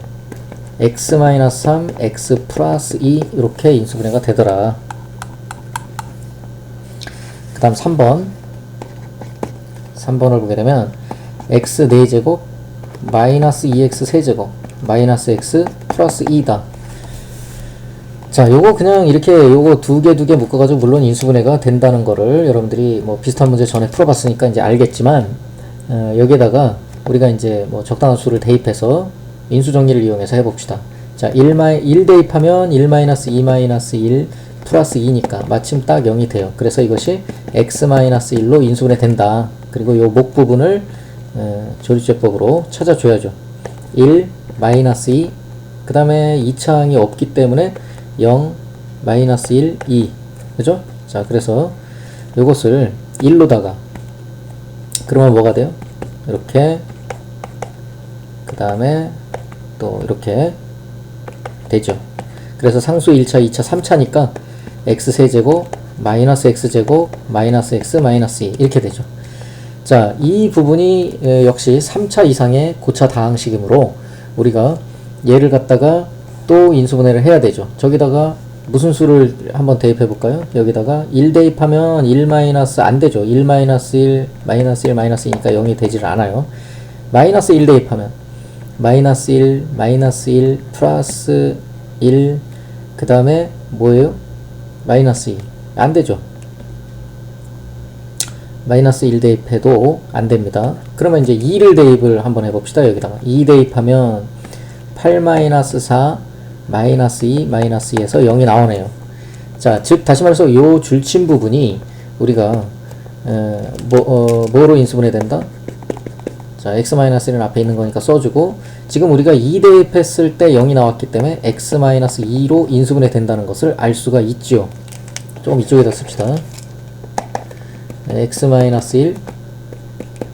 x 마이너스 3 x 플러스 2 이렇게 인수분해가 되더라. 그 다음 3번을 보게 되면 x 4제곱 마이너스 2x 세제곱 마이너스 x 플러스 2다. 자, 요거 그냥 이렇게 요거 두 개 묶어가지고 물론 인수분해가 된다는 거를 여러분들이 뭐 비슷한 문제 전에 풀어봤으니까 이제 알겠지만 여기에다가 우리가 이제 뭐 적당한 수를 대입해서 인수정리를 이용해서 해봅시다. 자, 1 대입하면 1 마이너스 2 마이너스 1 플러스 2니까 마침 딱 0이 돼요. 그래서 이것이 x 마이너스 1로 인수분해 된다. 그리고 요 목 부분을 조립제법으로 찾아줘야죠. 1 마이너스 2 그 다음에 2차항이 없기 때문에 0 마이너스 1 2 그죠? 자, 그래서 요것을 1로다가 그러면 뭐가 돼요? 이렇게 그 다음에 또 이렇게 되죠. 그래서 상수 1차 2차 3차니까 x세제곱 마이너스 x제곱 마이너스 x 마이너스 2 이렇게 되죠. 자, 이 부분이 역시 3차 이상의 고차 다항식이므로 우리가 얘를 갖다가 또 인수분해를 해야 되죠. 저기다가 무슨 수를 한번 대입해 볼까요? 여기다가 1 대입하면 1 마이너스 안 되죠. 1 마이너스 1 마이너스 1 마이너스 2니까 0이 되질 않아요. 마이너스 1 대입하면 마이너스 1 마이너스 1 플러스 1 그 다음에 뭐예요? 마이너스 2 안 되죠. 마이너스 1 대입해도 안 됩니다. 그러면 이제 2를 대입을 한번 해봅시다. 여기다가 2 대입하면 8 마이너스 4 마이너스 2 마이너스 2에서 0이 나오네요. 자, 즉 다시 말해서 요 줄침 부분이 우리가 뭐로 인수분해 된다? 자, x-1은 앞에 있는 거니까 써주고 지금 우리가 2 대입했을 때 0이 나왔기 때문에 x-2로 인수분해 된다는 것을 알 수가 있지요. 조금 이쪽에다 씁시다. x-1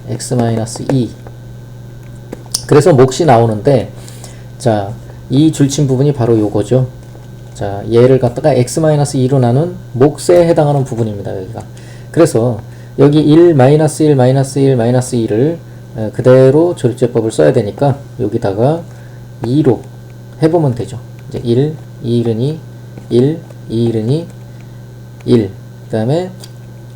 x-2 그래서 몫이 나오는데 자, 이 줄침 부분이 바로 요거죠. 자, 얘를 갖다가 x-2로 나눈 몫에 해당하는 부분입니다. 여기가. 그래서 여기 1, 마이너스 1, 마이너스 1, 마이너스 2를 그대로 조립제법을 써야 되니까 여기다가 2로 해보면 되죠. 이제 1, 2, 1은 2, 1, 2, 1은 2, 1, 그 다음에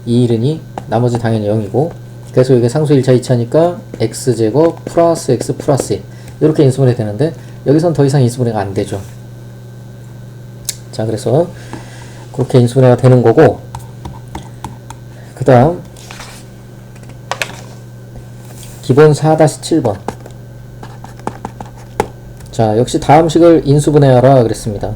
2, 1은 2, 나머지 당연히 0이고 그래서 이게 상수 1차, 2차니까 x제곱 플러스 x 플러스 1 이렇게 인수분해 되는데 여기선 더 이상 인수분해가 안 되죠. 자, 그래서 그렇게 인수분해가 되는 거고 그 다음 기본 4-7번 자, 역시 다음식을 인수분해하라 그랬습니다.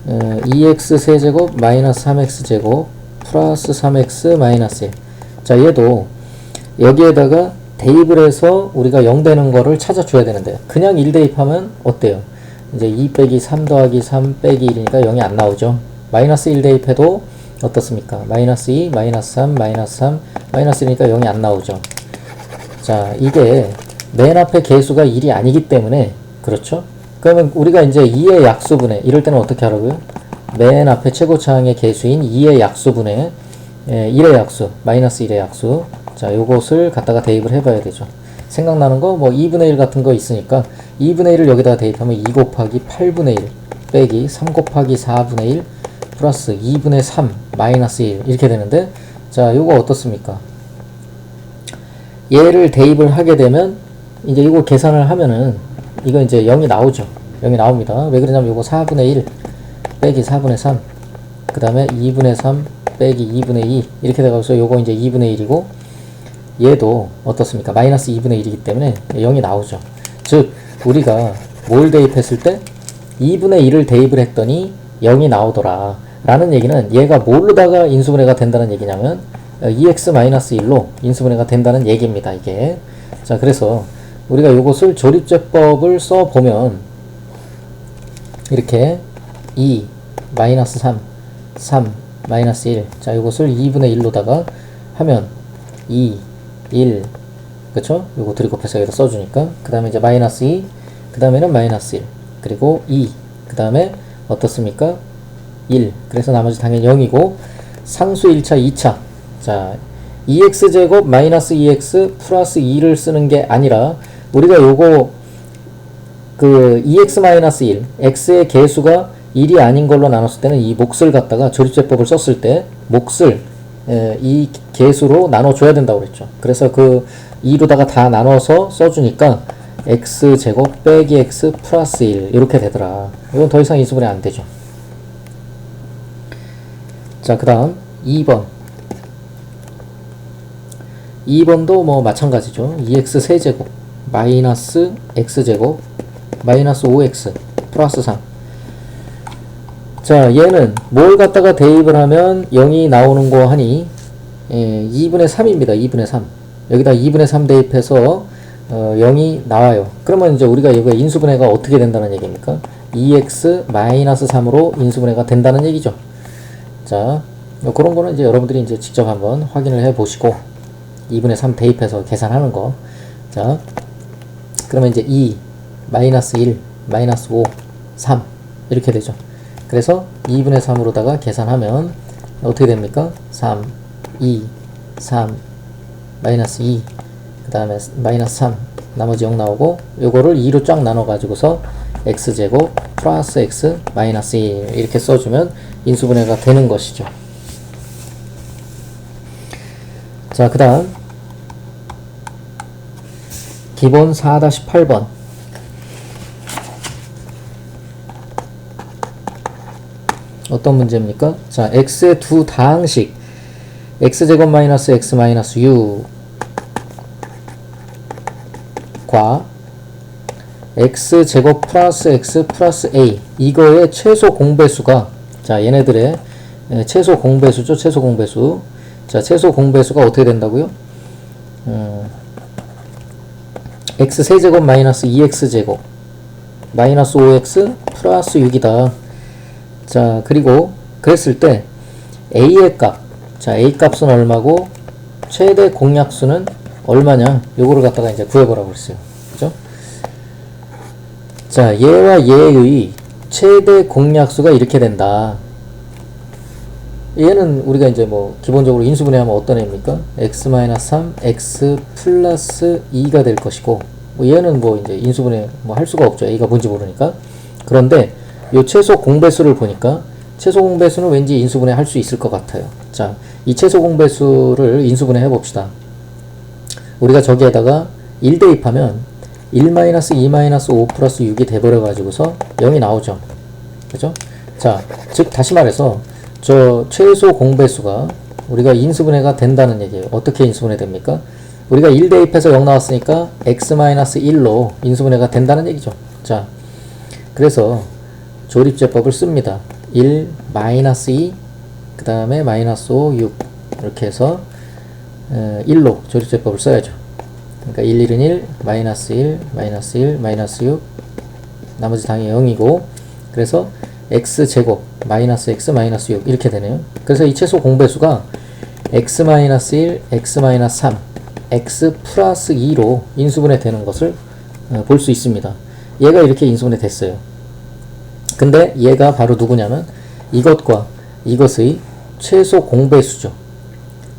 2x 세제곱 마이너스 3x 제곱 플러스 3x 마이너스 1 자, 얘도 여기에다가 대입을 해서 우리가 0 되는 거를 찾아줘야 되는데 그냥 1 대입하면 어때요? 이제 2 빼기 3 더하기 3 빼기 1이니까 0이 안 나오죠. 마이너스 1 대입해도 어떻습니까? 마이너스 2, 마이너스 3, 마이너스 3, 마이너스 1이니까 0이 안 나오죠. 자, 이게 맨 앞에 개수가 1이 아니기 때문에 그렇죠? 그러면 우리가 이제 2의 약수분해 이럴 때는 어떻게 하라고요? 맨 앞에 최고차항의 개수인 2의 약수분해 1의 약수, 마이너스 1의 약수 자, 요것을 갖다가 대입을 해봐야 되죠. 생각나는 거 뭐 2분의 1 같은 거 있으니까 2분의 1을 여기다가 대입하면 2 곱하기 8분의 1 빼기 3 곱하기 4분의 1 플러스 2분의 3 마이너스 1 이렇게 되는데 자, 요거 어떻습니까? 얘를 대입을 하게 되면 이제 이거 계산을 하면은 이거 이제 0이 나오죠. 0이 나옵니다. 왜 그러냐면 요거 4분의 1 빼기 4분의 3 그 다음에 2분의 3 빼기 2분의 2 이렇게 돼가지고 요거 이제 2분의 1이고 얘도 어떻습니까? 마이너스 2분의 1이기 때문에 0이 나오죠. 즉 우리가 뭘 대입했을 때 2분의 1을 대입을 했더니 0이 나오더라 라는 얘기는 얘가 뭘로다가 인수분해가 된다는 얘기냐면 2x-1로 인수분해가 된다는 얘기입니다. 이게 자, 그래서 우리가 요것을 조립제법을 써보면 이렇게 2 마이너스 3 3 마이너스 1 자, 요것을 2분의 1로다가 하면 2, 1, 그쵸? 요거 드리곱해서 여기다 써주니까. 그 다음에 이제 마이너스 2, 그 다음에는 마이너스 1, 그리고 2, 그 다음에 어떻습니까? 1. 그래서 나머지 당연히 0이고, 상수 1차, 2차. 자, 2x제곱 마이너스 2x 플러스 2를 쓰는 게 아니라, 우리가 요거, 2x 마이너스 1, x의 개수가 1이 아닌 걸로 나눴을 때는 이 몫을 갖다가 조립제법을 썼을 때, 몫을, 이 개수로 나눠줘야 된다고 그랬죠. 그래서 2로다가 다 나눠서 써주니까, x제곱 빼기 x 플러스 1, 이렇게 되더라. 이건 더 이상 인수분해 안 되죠. 자, 그 다음 2번. 2번도 뭐 마찬가지죠. 2x 세제곱 마이너스 x제곱 마이너스 5x 플러스 3. 자, 얘는 뭘 갖다가 대입을 하면 0이 나오는 거 하니 2분의 3입니다. 2분의 3. 여기다 2분의 3 대입해서 0이 나와요. 그러면 이제 우리가 여기가 인수분해가 어떻게 된다는 얘기입니까? 2x 마이너스 3으로 인수분해가 된다는 얘기죠. 자, 그런 거는 이제 여러분들이 이제 직접 한번 확인을 해 보시고 2분의 3 대입해서 계산하는 거. 자, 그러면 이제 2, 마이너스 1, 마이너스 5, 3 이렇게 되죠. 그래서 2분의 3으로다가 계산하면 어떻게 됩니까? 3, 2, 3, 마이너스 2, 그 다음에 마이너스 3, 나머지 0 나오고, 요거를 2로 쫙 나눠 가지고서 x제곱 플러스 x 마이너스 1 이렇게 써주면 인수분해가 되는 것이죠. 자, 그 다음 기본 4-8번. 어떤 문제입니까? 자, x의 두 다항식 x제곱 마이너스 x 마이너스 u 과 x제곱 플러스 x 플러스 a, 이거의 최소 공배수가, 자, 얘네들의 최소 공배수죠. 최소 공배수. 자, 최소 공배수가 어떻게 된다고요? x 세제곱 마이너스 2x제곱 마이너스 5x 플러스 6이다. 자, 그리고 그랬을 때 a의 값, 자, a 값은 얼마고 최대 공약수는 얼마냐, 요거를 갖다가 이제 구해보라고 그랬어요. 그죠? 자, 얘와 얘의 최대 공약수가 이렇게 된다. 얘는 우리가 이제 뭐 기본적으로 인수분해하면 어떤 애입니까? x-3 x 플러스 2가 될 것이고, 뭐 얘는 뭐 이제 인수분해 뭐 할 수가 없죠. a가 뭔지 모르니까. 그런데 요 최소 공배수를 보니까 최소 공배수는 왠지 인수분해 할 수 있을 것 같아요. 자, 이 최소 공배수를 인수분해 해봅시다. 우리가 저기에다가 1 대입하면 1-2-5 플러스 6이 돼버려 가지고서 0이 나오죠. 그죠? 자, 즉 다시 말해서 저 최소 공배수가 우리가 인수분해가 된다는 얘기예요. 어떻게 인수분해 됩니까? 우리가 1 대입해서 0 나왔으니까 x-1로 인수분해가 된다는 얘기죠. 자, 그래서 조립제법을 씁니다. 1, 마이너스 2, 그 다음에 마이너스 5, 6 이렇게 해서 1로 조립제법을 써야죠. 그러니까 1, 1은 1, 마이너스 1, 마이너스 1, 마이너스 6, 나머지 당연히 0이고, 그래서 x제곱 마이너스 x 마이너스 6 이렇게 되네요. 그래서 이 최소 공배수가 x 마이너스 1, x 마이너스 3, x 플러스 2로 인수분해 되는 것을 볼 수 있습니다. 얘가 이렇게 인수분해 됐어요. 근데 얘가 바로 누구냐면 이것과 이것의 최소 공배수죠.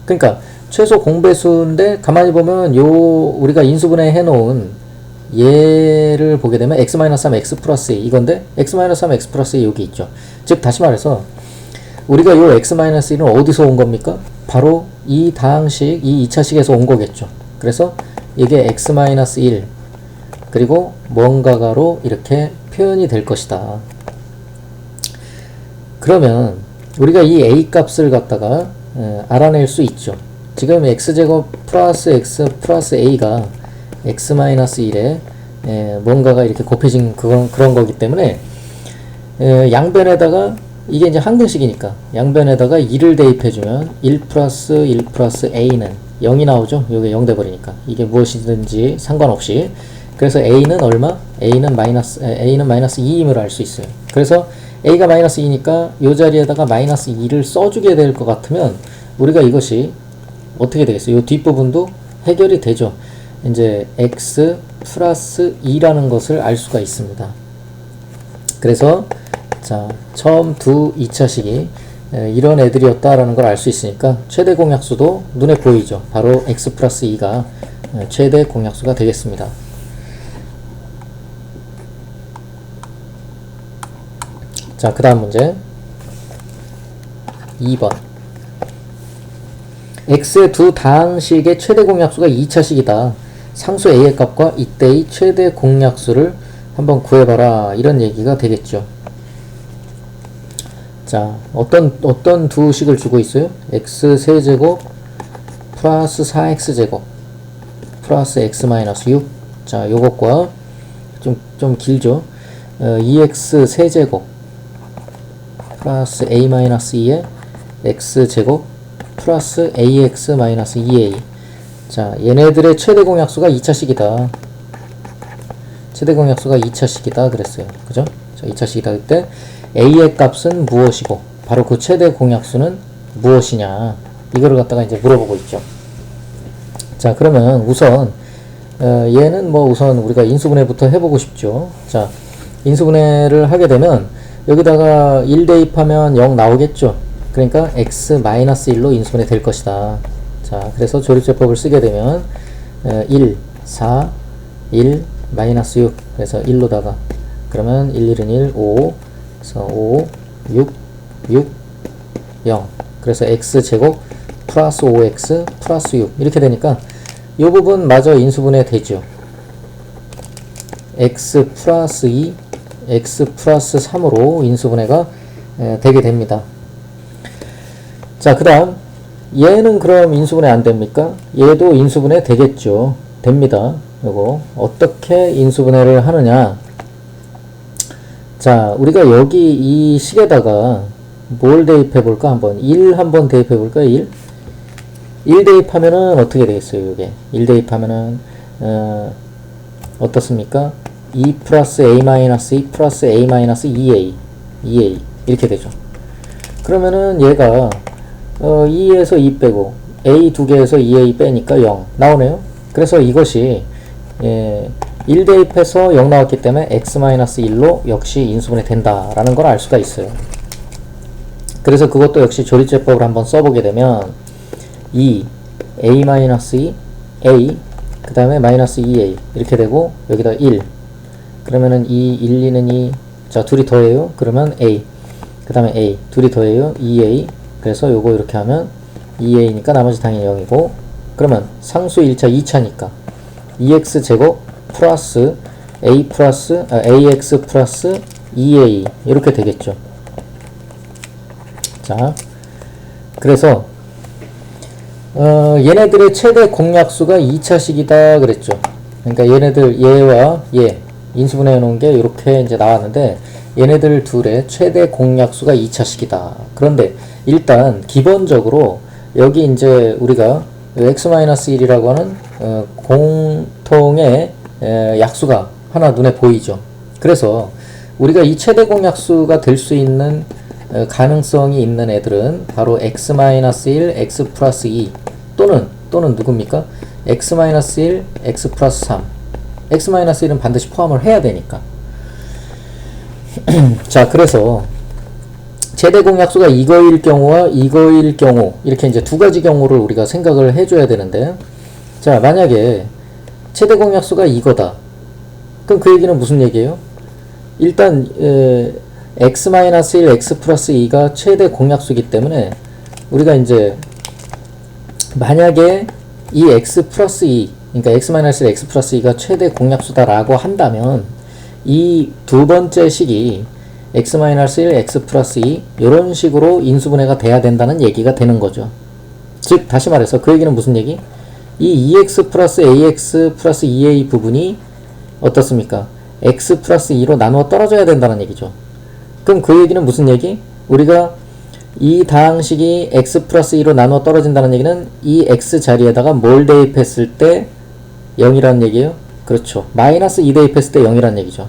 그러니까 최소 공배수인데 가만히 보면 요 우리가 인수분해 해놓은 얘를 보게 되면 x-3 x 플러스 a 이건데 x-3 x 플러스 a 여기 있죠. 즉 다시 말해서 우리가 요 x-1은 어디서 온 겁니까? 바로 이 다항식, 이 2차식에서 온 거겠죠. 그래서 이게 x-1 그리고 뭔가가로 이렇게 표현이 될 것이다. 그러면 우리가 이 a 값을 갖다가 알아낼 수 있죠. 지금 x제곱 플러스 x 플러스 a가 x-1에 뭔가가 이렇게 곱해진 그런 거기 때문에 양변에다가 이게 이제 항등식이니까 양변에다가 2를 대입해주면 1 플러스 a는 0이 나오죠. 여기 0 돼버리니까 이게 무엇이든지 상관없이. 그래서 a는 얼마? a는 마이너스 2임을 알 수 있어요. 그래서 a가 마이너스 2니까 이 자리에다가 마이너스 2를 써주게 될 것 같으면 우리가 이것이 어떻게 되겠어요? 이 뒷부분도 해결이 되죠. 이제 x 플러스 2라는 것을 알 수가 있습니다. 그래서 자, 처음 두 2차식이 이런 애들이었다라는 걸 알 수 있으니까 최대 공약수도 눈에 보이죠. 바로 x 플러스 2가 최대 공약수가 되겠습니다. 자, 그 다음 문제 2번. x의 두 다항식의 최대 공약수가 2차식이다. 상수 a의 값과 이때의 최대 공약수를 한번 구해봐라. 이런 얘기가 되겠죠. 자, 어떤 두 식을 주고 있어요? x 세제곱 플러스 4x제곱 플러스 x 마이너스 6. 자, 요것과 좀 길죠. 2x 세제곱 플러스 a 마이너스 2의 x제곱 플러스 ax 마이너스 2a. 자, 얘네들의 최대 공약수가 2차식이다. 최대 공약수가 2차식이다 그랬어요. 그죠? 자, 2차식이다 그때 a의 값은 무엇이고 바로 그 최대 공약수는 무엇이냐, 이거를 갖다가 이제 물어보고 있죠. 자, 그러면 우선 얘는 뭐 우선 우리가 인수분해부터 해보고 싶죠. 자, 인수분해를 하게 되면 여기다가 1 대입하면 0 나오겠죠. 그러니까 x-1로 인수분해 될 것이다. 자, 그래서 조립제법을 쓰게 되면 1, 4, 1, 마이너스 6. 그래서 1로다가 그러면 1, 1은 1, 5. 그래서 5, 6, 6, 0. 그래서 x제곱 플러스 5x 플러스 6. 이렇게 되니까 이 부분 마저 인수분해 되죠. x 플러스 2, x 플러스 3으로 인수분해가 되게 됩니다. 자, 그 다음 얘는 그럼 인수분해 안 됩니까? 얘도 인수분해 되겠죠. 됩니다. 요거 어떻게 인수분해를 하느냐. 자, 우리가 여기 이 식에다가 뭘 대입해 볼까? 한번 1 한번 대입해 볼까? 1 대입하면은 어떻게 되겠어요? 이게 1 대입하면은 어떻습니까? 2 플러스 a 마이너스 2 플러스 a 마이너스 2a 이렇게 되죠. 그러면은 얘가 2에서 2 빼고 a 두 개에서 2a 빼니까 0 나오네요. 그래서 이것이 1 대입해서 0 나왔기 때문에 x-1로 역시 인수분해 된다라는 걸 알 수가 있어요. 그래서 그것도 역시 조립제법을 한번 써보게 되면 2 a-2 a 그 다음에 마이너스 2a 이렇게 되고 여기다 1 그러면은 2 1 2는 2. 자, 둘이 더해요. 그러면 a 그 다음에 a 둘이 더해요. 2a. 그래서 요거 이렇게 하면 2a니까 나머지 당연히 0이고, 그러면 상수 1차 2차니까 2x제곱 플러스 a 플러스 ax 플러스 2a 이렇게 되겠죠. 자, 그래서 얘네들의 최대 공약수가 2차식이다 그랬죠. 그러니까 얘네들 얘와 얘 인수분해 놓은 게 이렇게 이제 나왔는데 얘네들 둘의 최대 공약수가 2차식이다. 그런데 일단 기본적으로 여기 이제 우리가 x-1이라고 하는 공통의 약수가 하나 눈에 보이죠. 그래서 우리가 이 최대 공약수가 될 수 있는 가능성이 있는 애들은 바로 x-1, x 플러스 2 또는 누굽니까? x-1, x 플러스 3. x-1은 반드시 포함을 해야 되니까. 자, 그래서 최대 공약수가 이거일 경우와 이거일 경우 이렇게 이제 두 가지 경우를 우리가 생각을 해줘야 되는데, 자, 만약에 최대 공약수가 이거다. 그럼 그 얘기는 무슨 얘기예요? 일단 x-1, x 플러스 2가 최대 공약수이기 때문에 우리가 이제 만약에 이 x 플러스 2, 그러니까 x-1, x 플러스 2가 최대 공약수다라고 한다면 이 두 번째 식이 x-1, x 플러스 2 이런 식으로 인수분해가 돼야 된다는 얘기가 되는 거죠. 즉 다시 말해서 그 얘기는 무슨 얘기? 이 2x 플러스 ax 플러스 2a 부분이 어떻습니까? x 플러스 2로 나누어 떨어져야 된다는 얘기죠. 그럼 그 얘기는 무슨 얘기? 우리가 이 다항식이 x 플러스 2로 나누어 떨어진다는 얘기는 이 x 자리에다가 뭘 대입했을 때 0이라는 얘기예요? 그렇죠. 마이너스 2 대입했을 때 0이라는 얘기죠.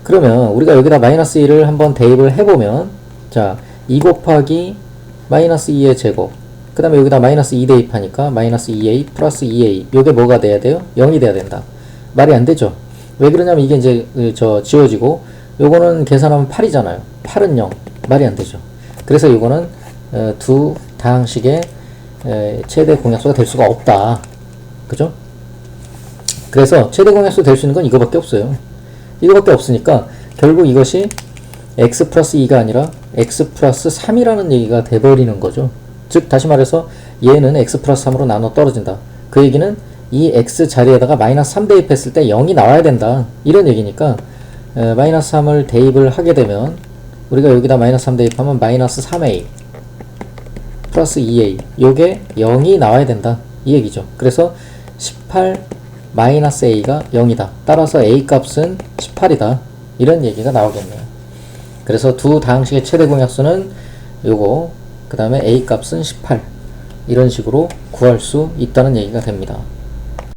그러면 우리가 여기다 마이너스 2를 한번 대입을 해보면, 자, 2 곱하기 마이너스 2의 제곱 그 다음에 여기다 마이너스 2 대입하니까 마이너스 2a 플러스 2a 요게 뭐가 돼야 돼요? 0이 돼야 된다. 말이 안 되죠. 왜 그러냐면 이게 이제 지워지고 요거는 계산하면 8이잖아요. 8은 0. 말이 안 되죠. 그래서 요거는 두 다항식의 최대 공약수가 될 수가 없다. 그죠? 그래서 최대 공약수 될 수 있는 건 이거밖에 없어요. 이거밖에 없으니까 결국 이것이 x 플러스 2가 아니라 x 플러스 3이라는 얘기가 돼버리는 거죠. 즉 다시 말해서 얘는 x 플러스 3으로 나눠 떨어진다. 그 얘기는 이 x 자리에다가 마이너스 3 대입했을 때 0이 나와야 된다. 이런 얘기니까 마이너스 3을 대입을 하게 되면 우리가 여기다 마이너스 3 대입하면 마이너스 3a 플러스 2a 요게 0이 나와야 된다. 이 얘기죠. 그래서 18 마이너스 a가 0이다. 따라서 a 값은 18이다. 이런 얘기가 나오겠네요. 그래서 두 다항식의 최대 공약수는 요거 그 다음에 a 값은 18 이런 식으로 구할 수 있다는 얘기가 됩니다.